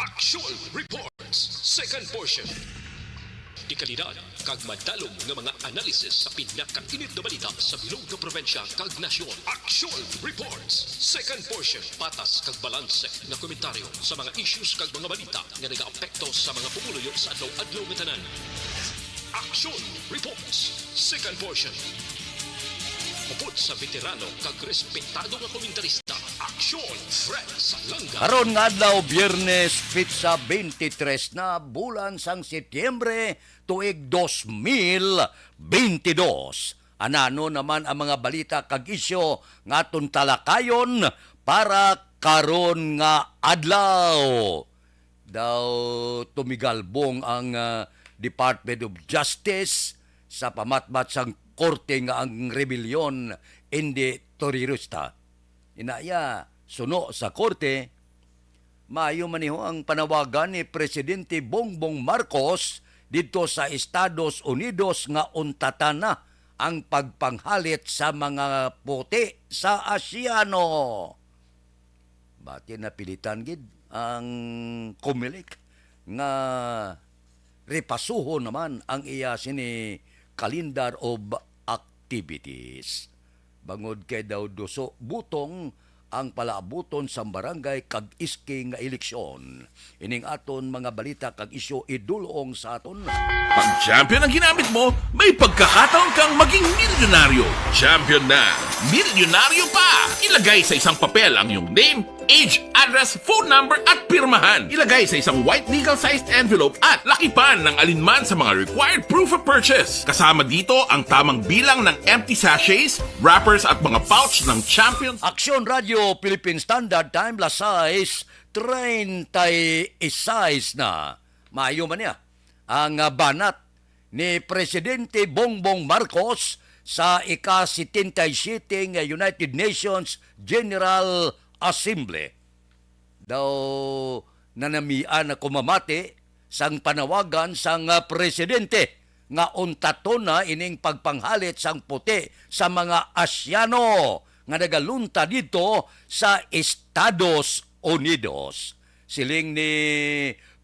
Actual Reports, second portion. Di kalidad, kag madalong nga mga analisis sa pinakainit na balita sa bilog na probinsya kag nasyon. Actual Reports, second portion. Patas kag balanse na komentaryo sa mga issues kag mga balita nga nagaapekto sa mga pumuluyo sa adlaw-adlaw nga tanan. Actual Reports, second portion. Upod sa veterano kag respetado nga komentarista, Aksyon Fred sa langga. Karon nga adlaw Biyernes pitsa 23 na bulan sang Setyembre tuig 2022. Anano naman ang mga balita kag isyo nga aton talakayon para karon nga adlaw. Daw tumigalbong ang Department of Justice sa pamatmat sang korte nga ang rebellion hindi terorista. Inaya suno sa korte, maayo maniho ang panawagan ni Presidente Bongbong Marcos dito sa Estados Unidos nga untatan na ang pagpanghalit sa mga puti sa Asyano. Bati napilitan gid ang Comelec nga repasuho naman ang iya sini calendar of activities. Bangod kay daw duso butong ang palaabuton sa barangay kag iski nga eleksyon. Ining aton mga balita kag isyo idulong sa aton. Pag champion ang ginamit mo, may pagkakataon kang maging milyonaryo. Champion na, milyonaryo pa! Ilagay sa isang papel ang iyong name, age, address, phone number at pirmahan. Ilagay sa isang white legal-sized envelope at lakipan ng alinman sa mga required proof of purchase. Kasama dito ang tamang bilang ng empty sachets, wrappers at mga pouch ng champion. Aksyon Radio Philippine Standard Time lasais 36 na. Maayo man niya ang banat ni Presidente Bongbong Marcos sa ika-77 nga United Nations General Assembly. Daw nanamian na kumamati sang panawagan sang presidente nga untato na ining pagpanghalit sang puti sa mga Asyano nga nagalunta dito sa Estados Unidos. Siling ni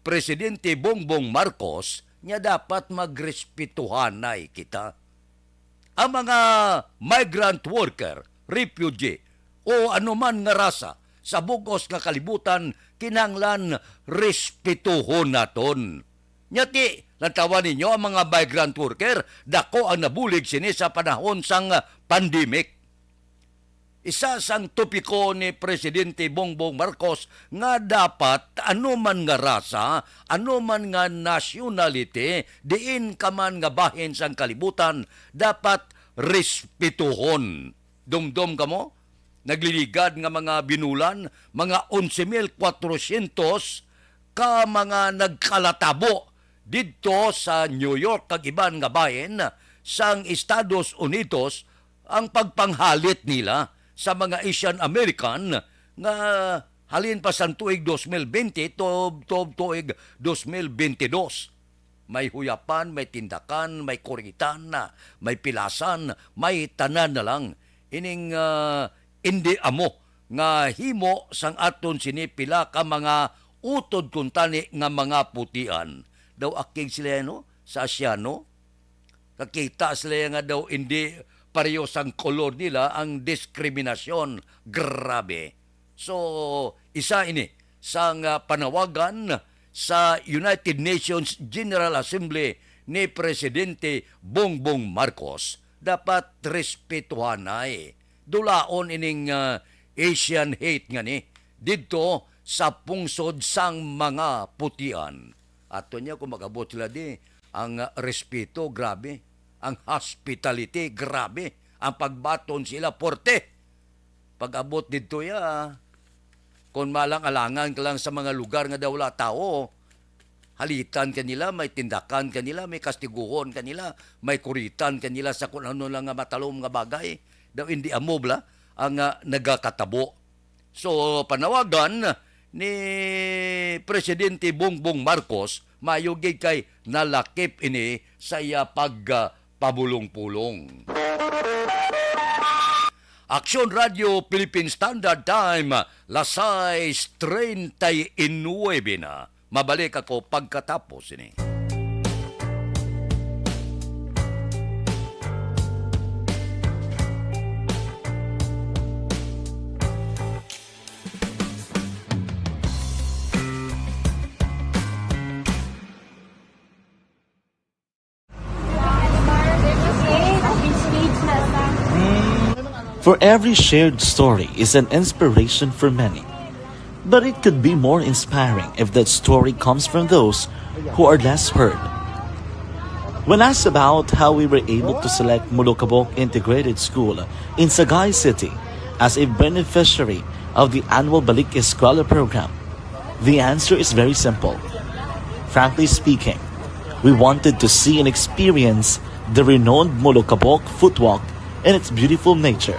Presidente Bongbong Marcos niya dapat magrespetuhan na kita. Ang mga migrant worker, refugee, o anuman nga rasa sa bugos nga kalibutan kinahanglan respetuhon naton. Nyati, lantawan ninyo ang mga migrant worker, dako ang nabulig sini sa panahon sang pandemic. Isa sang topiko ni Presidente Bongbong Marcos nga dapat anuman nga rasa, anuman nga nationality, diin ka man nga bahin sang kalibutan, dapat respetuhon. Dumdum ka mo? Nagliligad nga mga binulan, mga 11,400 ka mga nagkalatabo dito sa New York kag iban nga bahin sang Estados Unidos ang pagpanghalit nila sa mga Asian American nga halin pa sa tuig 2020 tuig 2022. May huyapan, may tindakan, may kuritan na, may pilasan, may tanan na lang. Ining hindi amo nga himo sang aton sinipila ka mga utod kuntani nga mga putian. Daw akig sila no sa Asyano. Kakita sila nga daw hindi pareho sang kolor nila ang diskriminasyon. Grabe. So, isa ini sang panawagan sa United Nations General Assembly ni Presidente Bongbong Marcos. Dapat respetuhan na Dulaon ining Asian hate nga ni dito sa pungsod sang mga putian. Ato niya kung mag-abot sila di, ang respeto, grabe. Ang hospitality, grabe. Ang pagbaton sila, porte. Pag-abot dito ya, kung malang-alangan ka lang sa mga lugar nga daw wala tao, halitan kanila, may tindakan kanila, may kastiguhon kanila, may kuritan kanila sa kung ano lang nga matalom nga bagay. Daw hindi amobla ang nagakatabo. So, panawagan ni Presidente Bongbong Marcos, mayugig kay nalakip ini sa iya pagpabulong-pulong. Aksyon Radio Philippine Standard Time, las 6:39 na. Mabalik ako pagkatapos ini. For every shared story is an inspiration for many. But it could be more inspiring if that story comes from those who are less heard. When asked about how we were able to select Mulukabok Integrated School in Sagay City as a beneficiary of the annual Balik Eskwela program, the answer is very simple. Frankly speaking, we wanted to see and experience the renowned Mulukabok footwalk in its beautiful nature.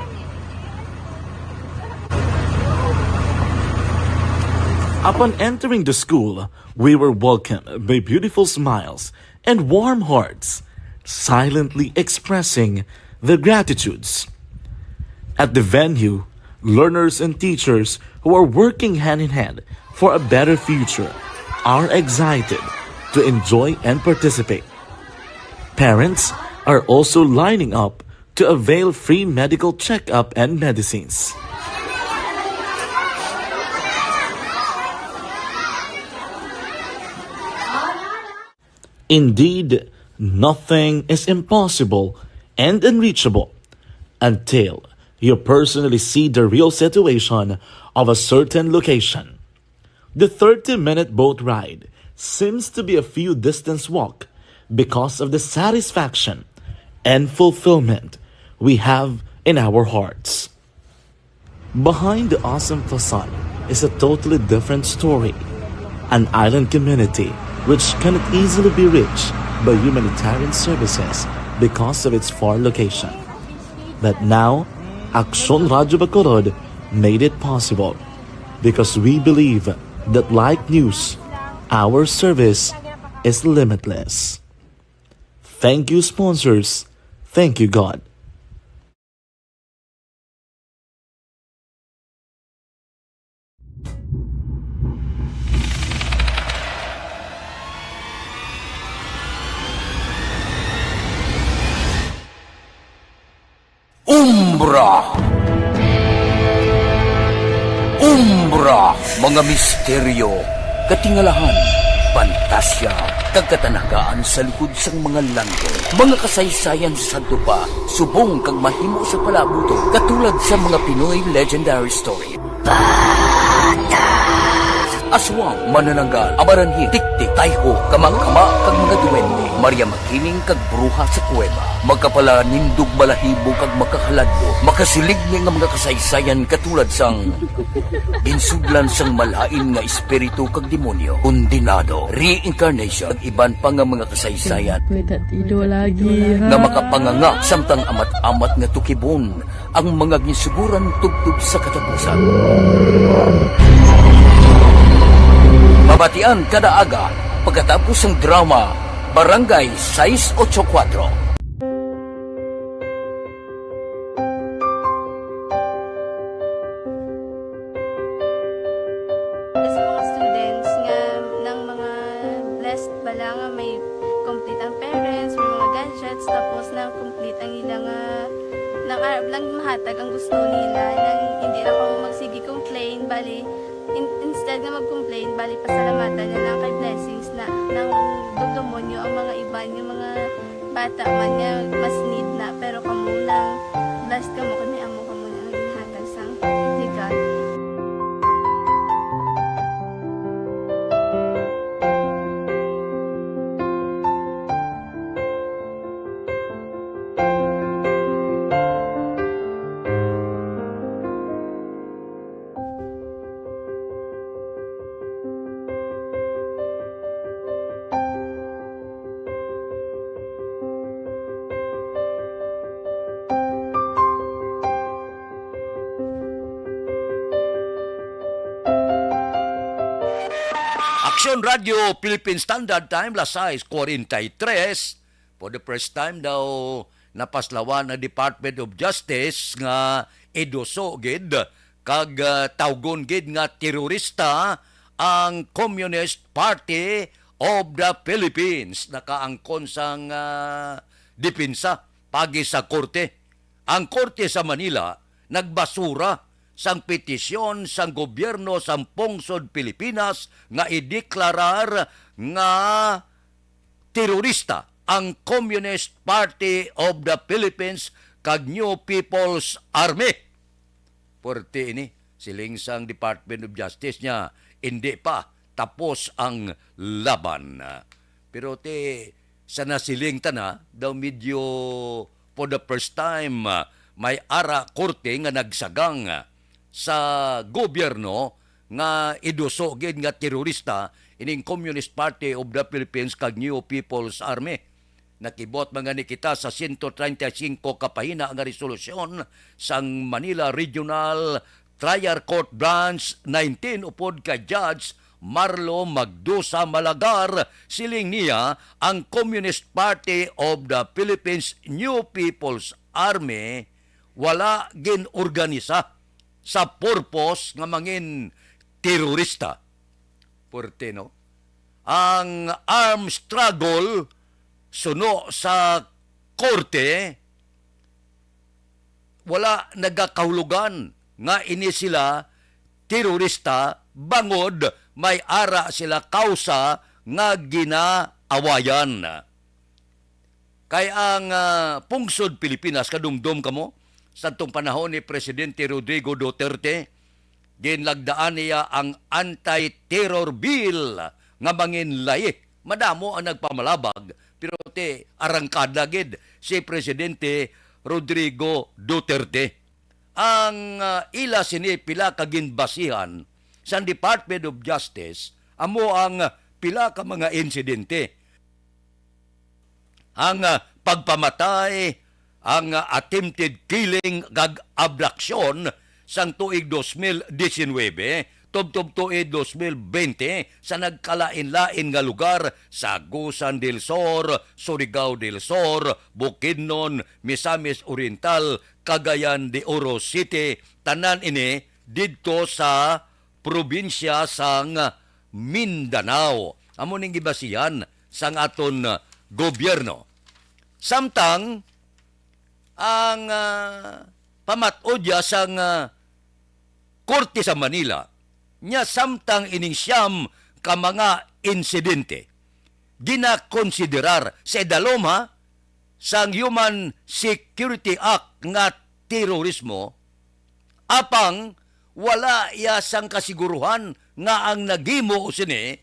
Upon entering the school, we were welcomed by beautiful smiles and warm hearts, silently expressing their gratitudes. At the venue, learners and teachers who are working hand in hand for a better future are excited to enjoy and participate. Parents are also lining up to avail free medical checkup and medicines. Indeed, nothing is impossible and unreachable until you personally see the real situation of a certain location. The 30-minute boat ride seems to be a few distance walk because of the satisfaction and fulfillment we have in our hearts. Behind the awesome facade is a totally different story. An island community which cannot easily be reached by humanitarian services because of its far location. But now, Aksyon Radio Bacolod made it possible because we believe that like news, our service is limitless. Thank you, sponsors. Thank you, God. Umbra! Umbra! Mga misteryo, katingalahan, pantasya, kagkatanagaan sa likod sang mga langit. Mga kasaysayan sa dupa, subong kag mahimo sa palabuto, katulad sa mga Pinoy legendary story. Aswang, manananggal, amaranhi, tiktik, tayho, kamang-kama, kag mga duwende, Maria Makining kag bruha sa kuweba, magkapala nindog balahibo kag makahaladlo, makasilig niya nga mga kasaysayan katulad sang binsuglan sang malain nga espiritu kag demonyo, kondinado, reincarnation, kag iban pa nga mga kasaysayan May tatido lagi, ha? nga makapanganga samtang amat-amat nga tukibon ang mga ginsuguran tugtog sa katapusan. Mabatian kada aga pagkatapos ng drama Barangay 684. Sa mga students nga ng mga blessed bala nga may complete ang parents, may mga gadgets, tapos na complete ang ilang nang arab lang mahatag ang gusto nila nang hindi na ako magsigi complain bali instead nga mag-complain bali pasalamatan na lang kay blessings na nang dumonyo ang mga iba yung mga bata man nga mas need na pero kamo lang blessed kamo kani amo kamo na naghatag sang ni God. Aksyon Radio Philippine Standard Time, las 6:43. For the first time daw napaslawan ng Department of Justice nga iduso gid kag tawgon gid nga terorista ang Communist Party of the Philippines. Nakaangkon sang depensa pagi sa korte. Ang korte sa Manila nagbasura sang petisyon sang gobyerno sang pungsod Pilipinas nga ideklarar nga terorista ang Communist Party of the Philippines kag New People's Army. Porte ini siling sang Department of Justice niya hindi pa tapos ang laban. Pero sa nasiling tana daw medyo for the first time may ara korte nga nagsagang sa gobyerno nga iduso gid nga terorista ining Communist Party of the Philippines kag New People's Army. Nakibot mga ni kita sa 135 kapahina nga resolusyon sang Manila Regional Trial Court Branch 19 upod kay Judge Marlo Magdusa Malagar. Siling niya ang Communist Party of the Philippines New People's Army wala ginorganisa sa purpose nga mangin terorista. Porte, no? Ang armed struggle suno sa korte wala nagakahulugan nga ini sila terorista bangod may ara sila kausa nga ginaawayan. Kay ang pungsod Pilipinas kadumdum kamo sa tong panahon ni Presidente Rodrigo Duterte ginlagdaan niya ang anti-terror bill nga manginlay. Madamo ang nagpamalabag pero arangkada gid si Presidente Rodrigo Duterte. Ang ila sini pila ka ginbasihan sa Department of Justice amo ang pila ka mga insidente. Ang pagpamatay, ang attempted killing kag abduction sang tuig 2019 tubtob tuig 2020 sa nagkalain-lain nga lugar sa Agusan del Sur, Surigao del Sur, Bukidnon, Misamis Oriental, Cagayan de Oro City, tanan ini didto sa probinsya sang Mindanao. Amo ning gibasihan sang aton gobyerno. Samtang ang pamatodya sang korte sa Manila nya samtang ining siyam ka mga insidente ginakonsiderar sa idalom sang Human Security Act nga terorismo apang wala iya sang kasiguruhan nga ang nagimo sini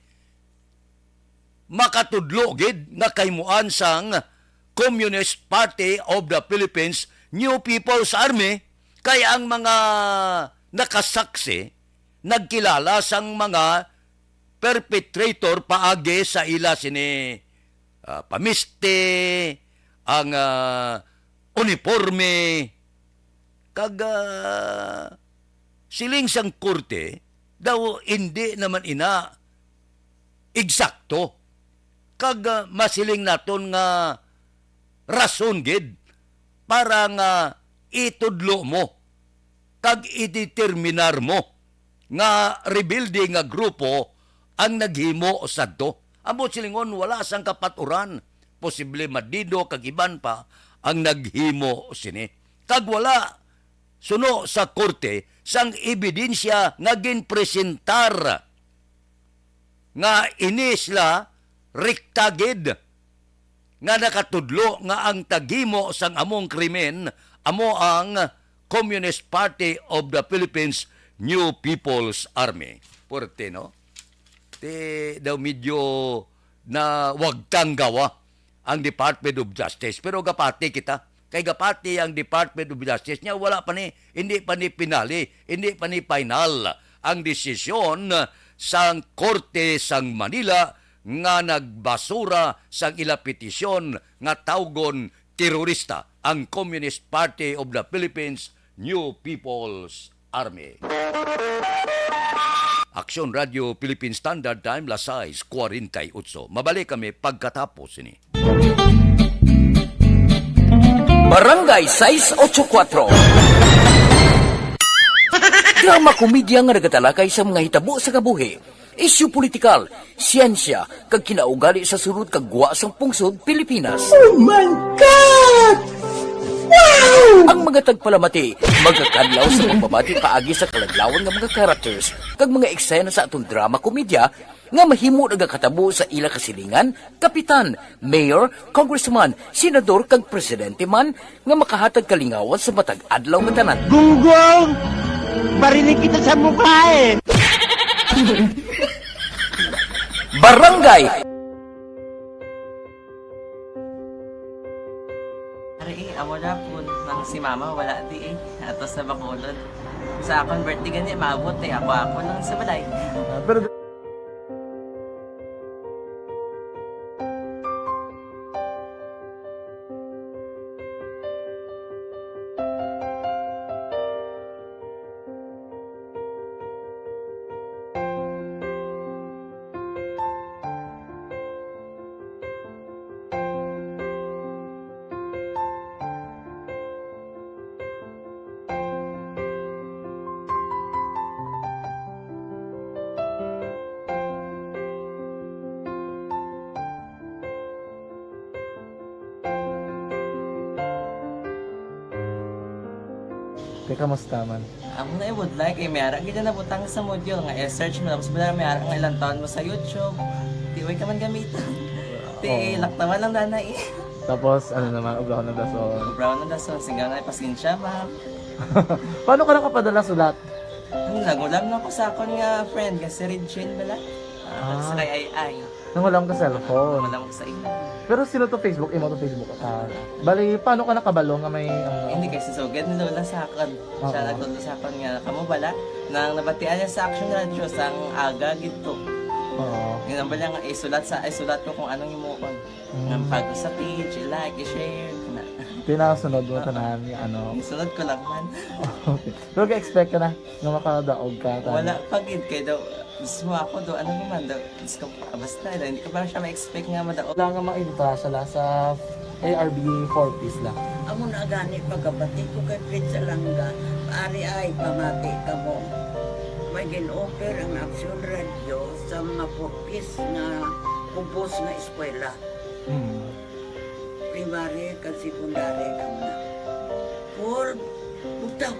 makatudlo gid nga kaymuan sang Communist Party of the Philippines New People's Army kay ang mga nakasaksi nagkilala sang mga perpetrator paagi sa ila sini pamiste, ang uniforme, kag siling sang korte daw hindi naman ina eksakto kag masiling naton nga rason gid para nga itudlo mo kag ideterminar mo nga rebuilding nga grupo ang naghimo sadto. Amo silingon wala sang kapaturan, posible madido kag iban pa ang naghimo sini. Kag wala suno sa korte sang ebidensya nga ginpresentar nga inisla riktagid nga nakatudlo nga ang taghimo sang among krimen amo ang Communist Party of the Philippines New People's Army. Porte, no? Daw medyo na wagtang gawa ang Department of Justice. Pero gapati kita. Kay gapati ang Department of Justice niya, wala pa ni, hindi pa ni pinali, hindi pa ni final ang desisyon sang Korte sang Manila nga nagbasura sang ila petisyon nga tawgon terorista ang Communist Party of the Philippines New People's Army. Aksyon Radio Philippine Standard Time, las 6:48. Mabalik kami pagkatapos ini. Barangay 684 Drama komedya nga nagatalakay sa mga hitabo sa kabuhi, isyu politikal, siyensya, kag kinaugali sa sunod kag guwa sang pungsod Pilipinas. Oh my God! Wow! Ang mga tagpalamati, magkakadlaw sa pagbabati paagi sa kalaglawan ng mga characters kag mga eksena sa atong drama komedya nga mahimo nagakatabo sa ila kasilingan, kapitan, mayor, congressman, senador kag presidente man nga makahatag kalingawan sa matag adlaw nga tanan. Gunggong! Barinig kita sa mukha eh! Barangay Ari, amo na po nang si mama wala di atos sa Bacolod. Sa akong birthday gani maabot ako nang sa balay. Pero kamusta man? Amo na would like mayara gid na butang sa module nga search mo tapos bala mayara nga ilang taon mo sa YouTube. Di way ka man gamitan. Ti laktawan lang nanay. Tapos, ano naman, ublaw na daso. Brown na daso singaw na pasensya ma'am. Paano ka nakapadala sulat? Nagulam na ko sa akon nga friend kasi Regine bala. Sa ay. Nangulam ka cellphone. Nagulam ko sa ina. Pero sino to Facebook? Imo to Facebook. Bali, paano ka nakabalo nga may... Hindi kasi sugad ni Lola sa akin. Siya nagtulo sa akin nga kamo bala nang nabatian niya sa Action Radio sang aga gito. Oo. Yun ang bala nga isulat ko kung anong imuon. Ng pag sa page, i-like, i-share. Pinasunod mo tanan yung ano. Isunod ko lang man. Okay. Pero ka-expect ka na na makadaog ka. Wala pagid kay daw. Gusto mo ako daw, ano naman daw. Basta hindi ko parang siya ma-expect nga madaog. Wala nga makita sila sa ARB 4Ps lang. Amo na gani pagkabati ko kay Prince Alanga, ari ay pamati ka mo. May gin-offer ang Action Radio sa mga purpose na kubos na eskwela. Primary kag secondary ka na. For bugtaw.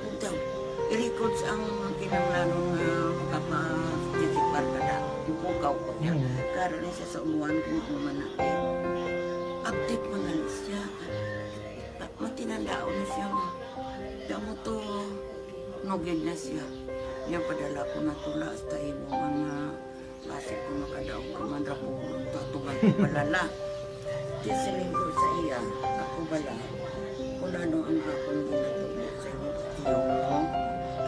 I-record ang kinanglanong makapasisipar ka na. Ipukaw ko niya. Karoon niya sa umuwan kung umuman natin. Update mga siya. Matinandao na siya. Damo to, nugid na siya. Yan padala ko na tula hasta imo mga klase ko makadaog ka man rapo ko tatugan ko balala. Tisiling ko sa iya, ako bala. Kung ano ang akong ginatulog sa iyo, mo,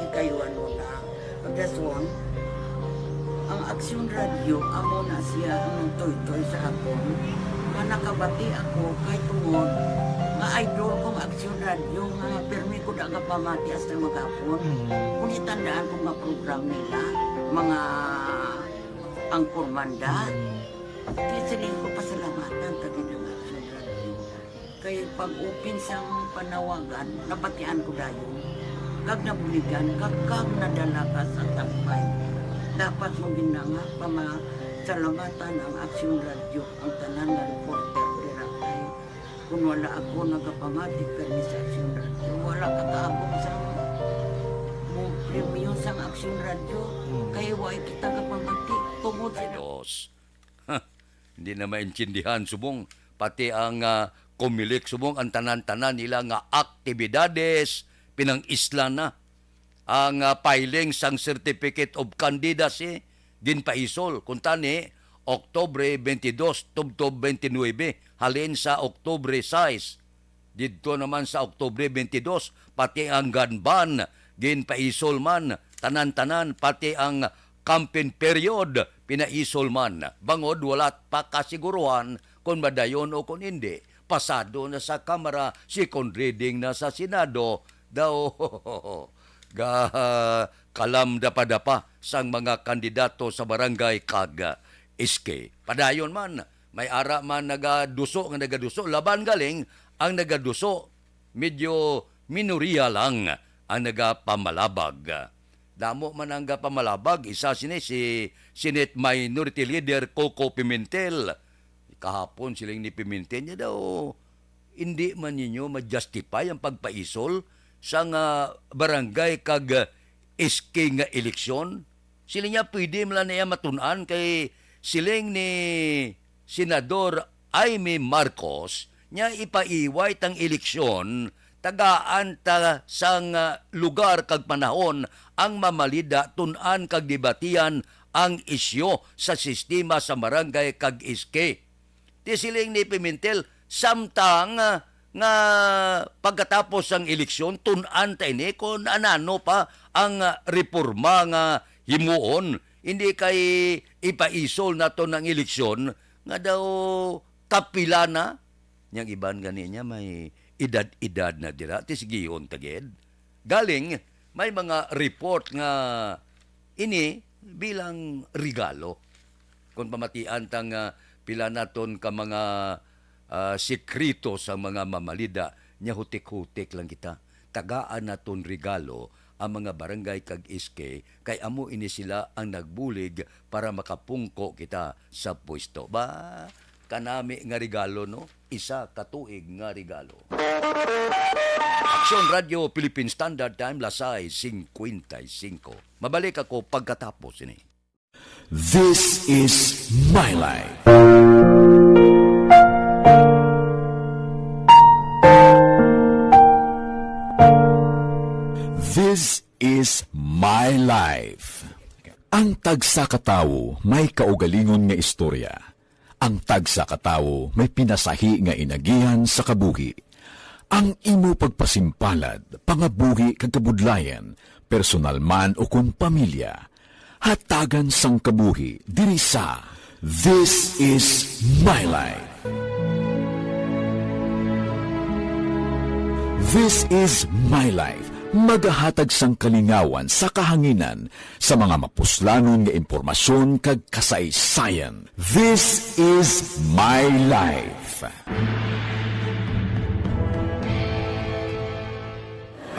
ikayuan mo na. Pagdaswang, ang Action Radio, amo na siya ang toy-toy sa akon. Manakabati ako kay tungod nga idol kong Action Radio nga permi ko daga pamati as na magapon. Kung itandaan ko nga program nila, mga angkormanda, kisiling ko pasalamatan tagi ng Action Radio. Kaya pag-open siyang panawagan, napatian ko dayon. Kag nabuligan, kag nadala ka sa tampay. Dapat mo ginanga pamasalamatan ang Action Radio, ang tanan na reporter diratay. Kung wala ako nagapamati kami sa Action Radio, wala ka kaabog sa premium sa Action Radio. Kaya wala kita kapamati, tungod sa Diyos. Hindi na maintindihan subong pati ang kumilik subong ang tanan-tanan nila nga aktibidades pinang isla na ang filing sang Certificate of Candidacy ginpaisol kung tani Oktubre 22 tubtob 29 halin sa Oktubre 6 didto naman sa Oktubre 22 pati ang ganban ginpaisol man tanan-tanan pati ang campaign period pinaisol man bangod wala pa kasiguruhan kung madayon o kung hindi pasado na sa Kamara second reading na sa Senado daw kalam dapa-dapa sang mga kandidato sa barangay kag SK. Padayon man, may ara man nagaduso laban galing ang nagaduso medyo minoriya lang ang nagapamalabag. Damo man ang pamalabag, isa sini si Senate Minority Leader Coco Pimentel. Kahapon silang ni Pimentel niya daw, hindi man ninyo ma-justify ang pagpaisol sa nga barangay kag SK nga eleksyon. Sila niya pwede mala niya matunan kay siling ni Senador Aimee Marcos niya ipaiway tang eleksyon tagaan ta sang lugar kag panahon ang mamalida tunan kag debatian ang isyo sa sistema sa barangay kag iske. Ti siling ni Pimentel samtang nga pagkatapos ang eleksyon tunan ta ini kung anano pa ang reforma nga himuon, hindi kay ipaisol na to ng eleksyon nga daw kapila na niyang iban ganinya may edad-edad na dira tis giyon taged. Galing may mga report nga ini bilang regalo kung pamatian tang pila naton ka mga sekreto sa mga mamalida nya hutik-hutik lang kita. Tagaan naton regalo ang mga barangay kag iske kay amo ini sila ang nagbulig para makapungko kita sa pwesto. Ba kanami nga regalo no? Isa katuig nga regalo. Aksyon Radio Philippine Standard Time Lasay 55. Mabalik ako pagkatapos ini. This is my life. This is my life. Ang tagsakatawo may kaugalingon nga istorya. Ang tagsakatawo may pinasahi nga inagihan sa kabuhi. Ang imo pagpasimpalad, pangabuhi kag kabudlayan, personal man o kung pamilya, hatagan sang kabuhi diri sa This is my life. This is my life. Magahatag sang kalingawan sa kahanginan sa mga mapuslanon nga impormasyon kag kasaysayan. This is my life.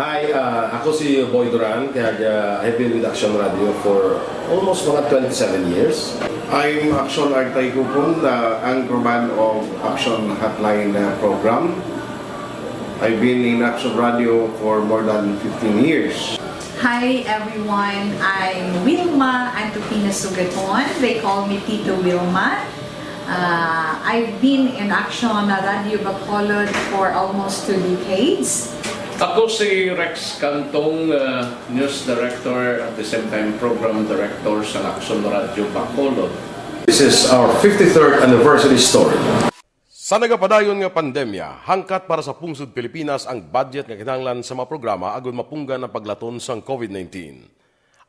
Hi, ako si Boy Duran, kaya I've been with Action Radio for almost mga 27 years. I'm Action Artay Kupon, the anchorman of Action Hotline program. I've been in Action Radio for more than 15 years. Hi everyone, I'm Wilma Antopina Sugaton. They call me Tito Wilma. I've been in Action Radio Bacolod for almost 2 decades. Ako si Rex Cantong, News Director at the same time Program Director sa Action Radio Bacolod. This is our 53rd anniversary story. Sa nagapadayon nga pandemya, hangkat para sa pungsod Pilipinas ang budget nga kinahanglan sa mga programa agon mapunggan ang paglaton sang COVID-19.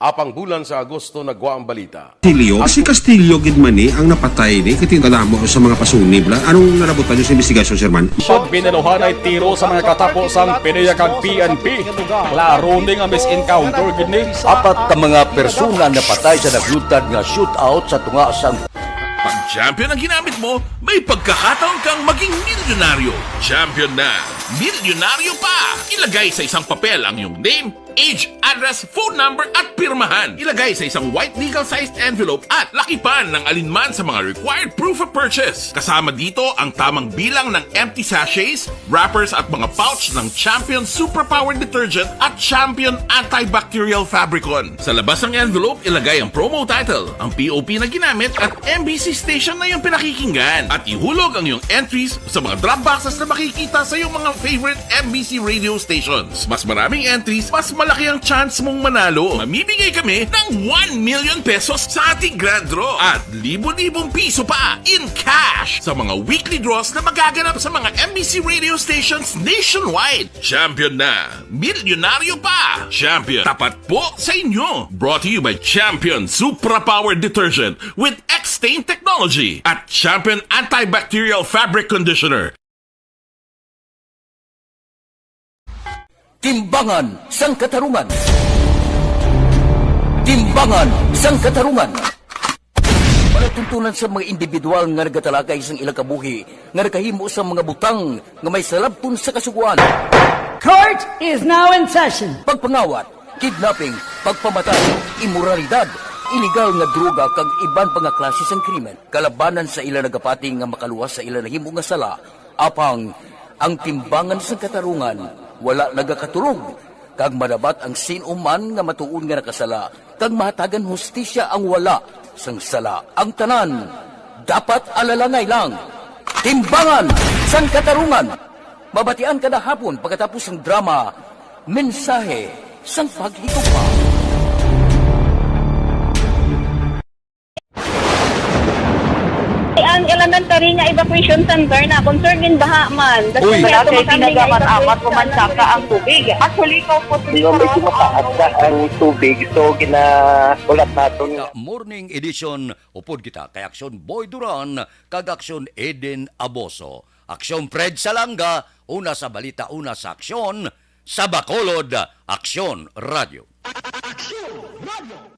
Apang bulan sa Agosto nagwa ang balita. Si Castillo gidmani ang napatay ni kitingkalamo sa mga pasunib. Anong narabutan niyo sa investigasyon, Sir Man? Sod binanuhan ay tiro sa mga katapos ang PNP kag PNP. Klaro ni nga misencounter gid ni. Apat ka mga persona na patay sa naglutad nga shootout sa tunga sang Pag champion ang ginamit mo, may pagkakataon kang maging milyonaryo. Champion na, milyonaryo pa! Ilagay sa isang papel ang iyong name, age, address, phone number at pirmahan. Ilagay sa isang white legal-sized envelope at lakipan ng alinman sa mga required proof of purchase. Kasama dito ang tamang bilang ng empty sachets, wrappers at mga pouch ng Champion Super Power Detergent at Champion Antibacterial Fabricon. Sa labas ng envelope, ilagay ang promo title, ang POP na ginamit at MBC station na yung pinakikinggan. At ihulog ang iyong entries sa mga drop boxes na makikita sa iyong mga favorite MBC radio stations. Mas maraming entries, mas malaki ang chance mong manalo. Mamimigay kami ng 1 million pesos sa ating grand draw at libo-libong piso pa in cash sa mga weekly draws na magaganap sa mga MBC radio stations nationwide. Champion na, milyonaryo pa. Champion, tapat po sa inyo. Brought to you by Champion Supra Power Detergent with X-Stain Technology at Champion Antibacterial Fabric Conditioner. Timbangan sang katarungan. Timbangan sang katarungan. Panatuntunan sa mga individual nga nagatalakay sang ilang kabuhi nga nakahimo sa mga butang nga may salabton sa kasuguan. Court is now in session. Pagpangawat kidnapping, pagpamatay, imoralidad, iligal nga droga kag iban pa nga klase sang krimen. Kalabanan sa ila nagapati nga makaluwas sa ila nahimo nga sala, apang ang timbangan sa katarungan wala nagakatulog. Kag madabat ang sinuman nga matuon nga nakasala, kag mahatagan hustisya ang wala sang sala. Ang tanan dapat alalangay lang. Timbangan sang katarungan. Mabatian kada hapon pagkatapos ng drama, mensahe sang paghigugma. Ang elementary nga evacuation center na concern din baha man. Uy, kasi tinagaman amat kumansaka ang tubig. Actually, ko po medyo mataas na ang tubig. So, ginaulat natin. Morning edition, upod kita kay Aksyon Boy Duran, kag Aksyon Eden Aboso. Aksyon Fred Salanga, una sa balita, una sa aksyon, sa Bacolod, Aksyon Radio. Aksyon Radio!